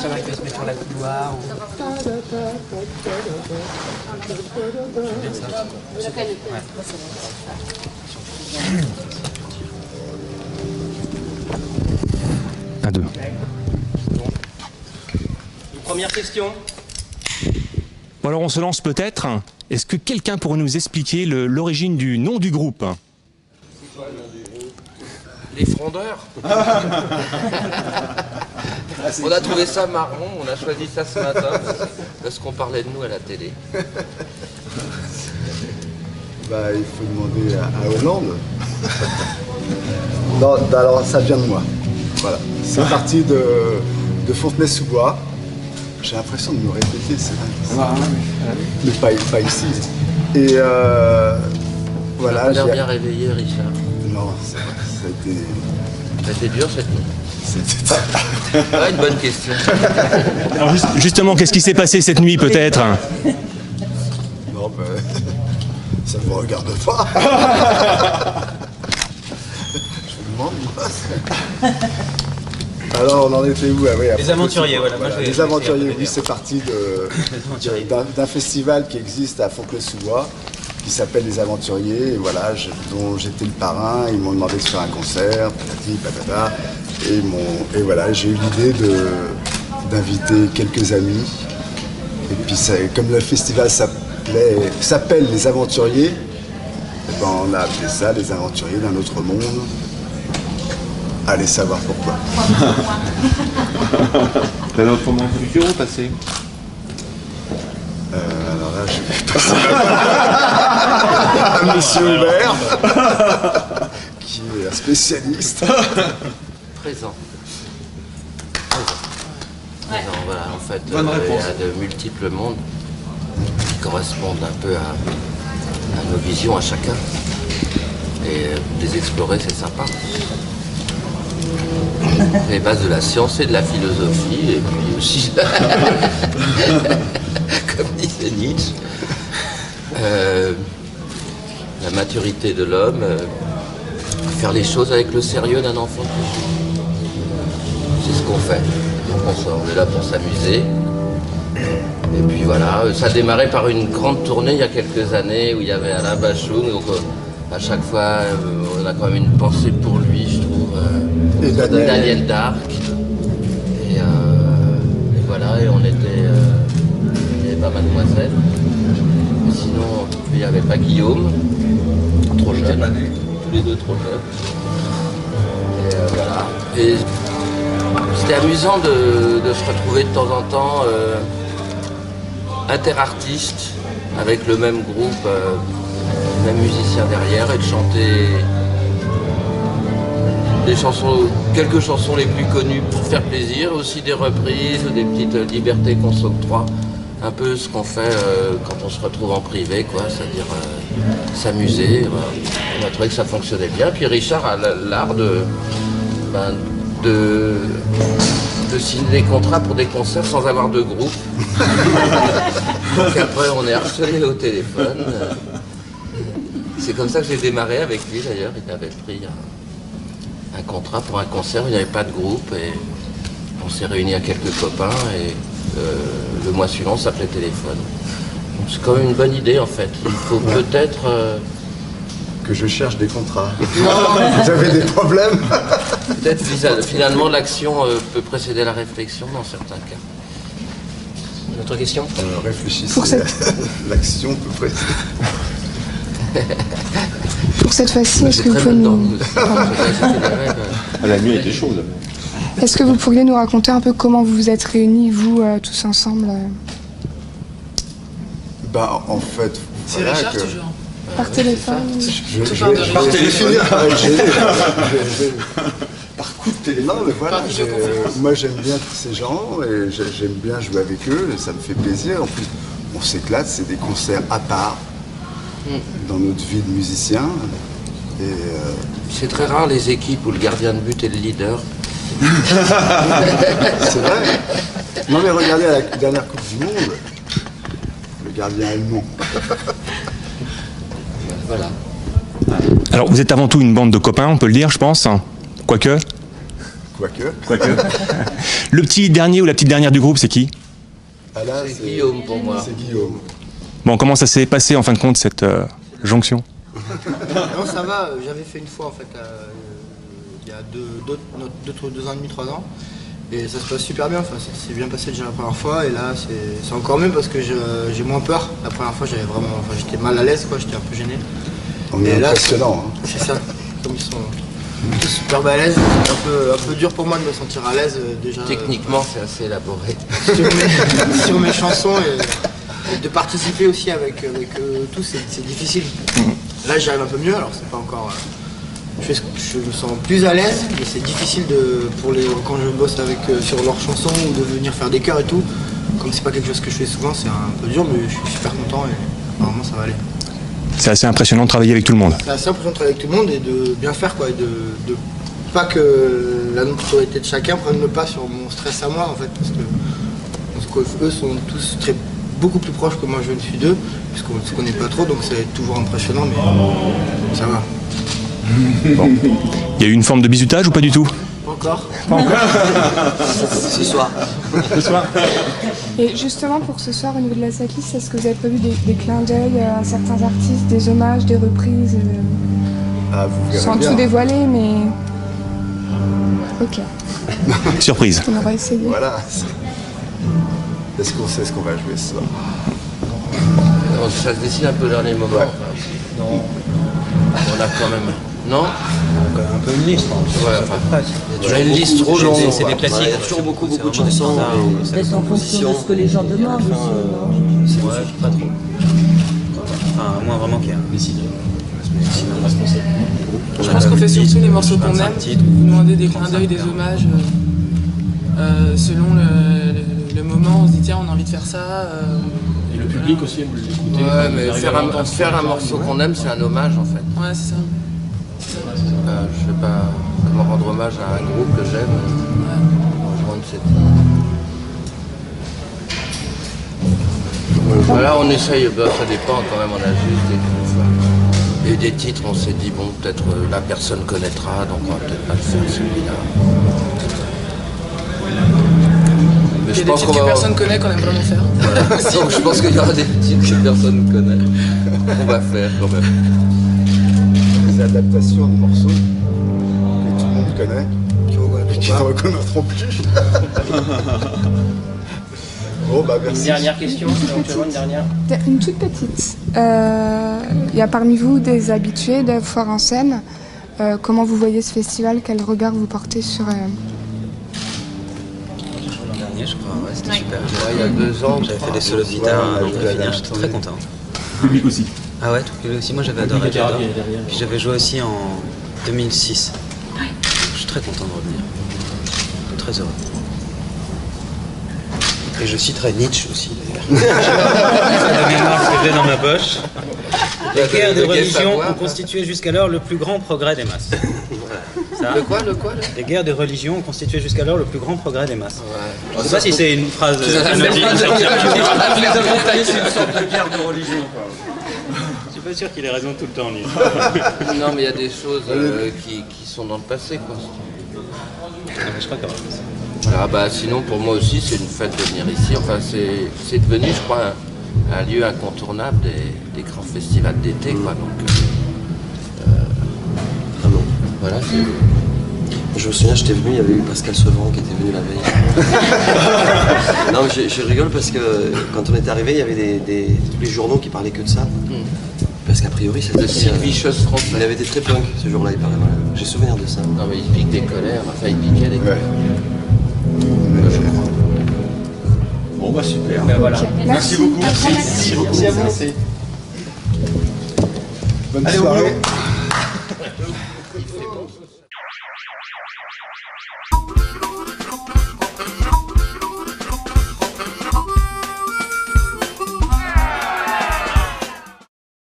Ça va, il peut se mettre sur la couloir. Un, deux. Première question. Bon alors on se lance peut-être. Est-ce que quelqu'un pourrait nous expliquer l'origine du nom du groupe? Les frondeurs. On a trouvé ça marrant, on a choisi ça ce matin parce qu'on parlait de nous à la télé. Bah, il faut demander à Hollande. Non, alors ça vient de moi. Voilà. C'est parti de Fontenay-sous-Bois. J'ai l'impression de me répéter, c'est dingue. Mais pas ici. Et voilà. Tu as l'air bien réveillé, Richard. Non, ça a été dur cette nuit. Ah, une bonne question. Alors justement, qu'est-ce qui s'est passé cette nuit peut-être? Non, ben, ça ne me regarde pas. Je vous demande, moi. Alors, on en était où? Ah, oui, Les aventuriers, voilà. Les aventuriers, oui, c'est parti d'un festival qui existe à Fontenay-sous-Bois, qui s'appelle Les Aventuriers, et voilà, dont j'étais le parrain. Ils m'ont demandé de faire un concert, patati, patata. Et voilà, j'ai eu l'idée d'inviter quelques amis. Et puis, comme le festival s'appelle Les Aventuriers, et ben on a appelé ça Les Aventuriers d'un autre monde. Allez savoir pourquoi. T'as un autre moment futur ou passé? Alors là, je vais passer à Monsieur Hubert, qui est un spécialiste. Présent. Présent, voilà, en fait, Bonne il y réponse. a de multiples mondes qui correspondent un peu à nos visions à chacun. Et les explorer, c'est sympa. Les bases de la science et de la philosophie, et puis aussi, comme disait Nietzsche, la maturité de l'homme, faire les choses avec le sérieux d'un enfant. C'est ce qu'on fait. Donc on est là pour s'amuser. Et puis voilà, ça a démarré par une grande tournée il y a quelques années où il y avait Alain Bachung. Donc à chaque fois, on a quand même une pensée pour lui, je trouve. Et Daniel Darc. Et voilà, et on était. Il n'y avait pas Mademoiselle. Mais sinon, il n'y avait pas Guillaume, trop jeune. Tous les deux trop jeunes. Et voilà. Et c'était amusant de se retrouver de temps en temps interartistes avec le même groupe, le même musicien derrière, et de chanter des chansons, quelques chansons les plus connues pour faire plaisir, aussi des reprises ou des petites libertés qu'on s'octroie. Un peu ce qu'on fait quand on se retrouve en privé, quoi, c'est-à-dire s'amuser. On a trouvé que ça fonctionnait bien. Puis Richard a l'art de signer des contrats pour des concerts sans avoir de groupe. Donc après, on est harcelé au téléphone. C'est comme ça que j'ai démarré avec lui, d'ailleurs. Il avait pris un contrat pour un concert, il n'y avait pas de groupe, et on s'est réunis à quelques copains, et le mois suivant, on s'appelait Téléphone. Donc c'est quand même une bonne idée, en fait. Il faut peut-être... Que je cherche des contrats. Vous avez des problèmes? Peut-être finalement l'action peut précéder la réflexion dans certains cas. Une autre question? Réfléchissez. L'action peut précéder. Pour cette fois-ci, est-ce que vous pouvez nous... La nuit était chaude. Est-ce que vous pourriez nous raconter un peu comment vous vous êtes réunis, vous, tous ensemble Bah, en fait, C'est voilà Richard que... toujours. Par téléphone Par téléphone. Par coup de téléphone. Non, mais voilà, moi j'aime bien tous ces gens et j'aime bien jouer avec eux, et ça me fait plaisir. En plus, on s'éclate, c'est des concerts à part dans notre vie de musicien. Et C'est très rare les équipes où le gardien de but est le leader. c'est vrai. Non mais regardez à la dernière Coupe du Monde, gardien est le nom. Voilà. Alors, vous êtes avant tout une bande de copains, on peut le dire, je pense. Quoique. Quoique. Le petit dernier ou la petite dernière du groupe, c'est qui? Ah là, C'est Guillaume pour moi. C'est Guillaume. Bon, comment ça s'est passé en fin de compte, cette jonction? Non, ça va, j'avais fait une fois en fait, il y a 2 ans et demi, 3 ans. Et ça se passe super bien, enfin, c'est bien passé déjà la première fois. Et là, c'est encore mieux parce que j'ai moins peur. La première fois, j'étais mal à l'aise, quoi, j'étais un peu gêné. On est impressionnant. Hein. C'est ça, comme ils sont tous super balèzes. C'est un peu dur pour moi de me sentir à l'aise déjà. Techniquement, c'est assez élaboré. Sur mes chansons et de participer aussi avec tous, c'est difficile. Là, j'arrive un peu mieux, alors c'est pas encore. Je me sens plus à l'aise, mais c'est difficile quand je bosse sur leurs chansons ou de venir faire des chœurs et tout. Comme c'est pas quelque chose que je fais souvent, c'est un peu dur, mais je suis super content et normalement ça va aller. C'est assez impressionnant de travailler avec tout le monde. C'est assez impressionnant de travailler avec tout le monde et de bien faire, quoi, et de pas que la notoriété de chacun prenne le pas sur mon stress à moi, en fait, parce que eux sont tous beaucoup plus proches que moi je ne suis d'eux, puisqu'on ne se connaît pas trop, donc c'est toujours impressionnant, mais ça va. Bon. Il y a eu une forme de bizutage ou pas du tout? Pas encore. Ce soir. Et justement, pour ce soir, au niveau de la setlist, est-ce que vous avez prévu des clins d'œil à certains artistes, des hommages, des reprises Ah, vous verrez sans bien. tout dévoiler, mais... Ok, Surprise. on aura essayé. Voilà. Est-ce qu'on sait ce qu'on va jouer ce soir? Ça se décide un peu au dernier moment. Ouais. Non. On a quand même. Non. Un peu une liste. Ouais, enfin, il y a une liste trop longue. C'est des classiques. Il y a toujours beaucoup de chansons. Peut-être en fonction de ce que les gens demandent aussi. Ouais, pas trop. Enfin, moi vraiment qu'il y a un décideur. Sinon, responsable. Je pense qu'on fait surtout les morceaux qu'on aime, demander des clins d'œil, des hommages. Selon le moment, on se dit tiens, on a envie de faire ça. Et le public aussi aime l'écouter. Ouais, mais faire un morceau qu'on aime, c'est un hommage en fait. Ouais, c'est ça. Je sais pas comment rendre hommage à un groupe que j'aime. Voilà, on essaye, ça dépend quand même, on a juste des fois. Et des titres, on s'est dit, bon, peut-être la personne connaîtra, donc on va peut-être pas le faire celui-là. Mais Il y a des titres que personne connaît qu'on aime vraiment faire. Voilà. Donc je pense qu'il y aura des titres que personne ne connaît. On va faire quand même. Des adaptations de morceaux que tout le monde connaît, qui ne reconnaîtront plus. Bon, bah merci. Une dernière question, éventuellement une dernière. Une toute petite. Il y a parmi vous des habitués de Foire en scène. Comment vous voyez ce festival? Quel regard vous portez sur... L'an dernier, je crois, ouais, c'était super. Ouais, il y a 2 ans, J'avais fait des solos de guitare, donc j'étais très content. Le public aussi. Ah ouais, tout le public aussi, moi j'avais adoré. Puis j'avais joué aussi en 2006. Je suis très content de revenir. Très heureux. Et je citerai Nietzsche aussi d'ailleurs. La mémoire que j'ai dans ma poche. Les guerres des religions ont constitué jusqu'alors le plus grand progrès des masses. Ça, Le quoi les guerres des religions ont constitué jusqu'alors le plus grand progrès des masses. Ouais. Je ne sais pas si c'est une phrase anodine. Les Américains, c'est une sorte de guerre de religion. Je suis pas sûr qu'il ait raison tout le temps, Nietzsche. Non, mais il y a des choses qui sont dans le passé, quoi. Je crois quand même. Ah bah sinon pour moi aussi c'est une fête de venir ici, enfin c'est devenu je crois un lieu incontournable des grands festivals d'été quoi donc voilà. Je me souviens, j'étais venu, il y avait eu Pascal Sevran qui était venu la veille. Non mais je rigole parce que quand on est arrivé il y avait tous les journaux qui parlaient que de ça. Parce qu'a priori c'était... De Sylvie Chose français. Il avait été très punk ce jour-là, il paraît. Voilà. J'ai souvenir de ça. Non mais il pique des colères, enfin il piquait des colères. Bon bah super. Ben voilà. Merci beaucoup. Merci. Merci beaucoup. Merci à vous. Bonne soirée.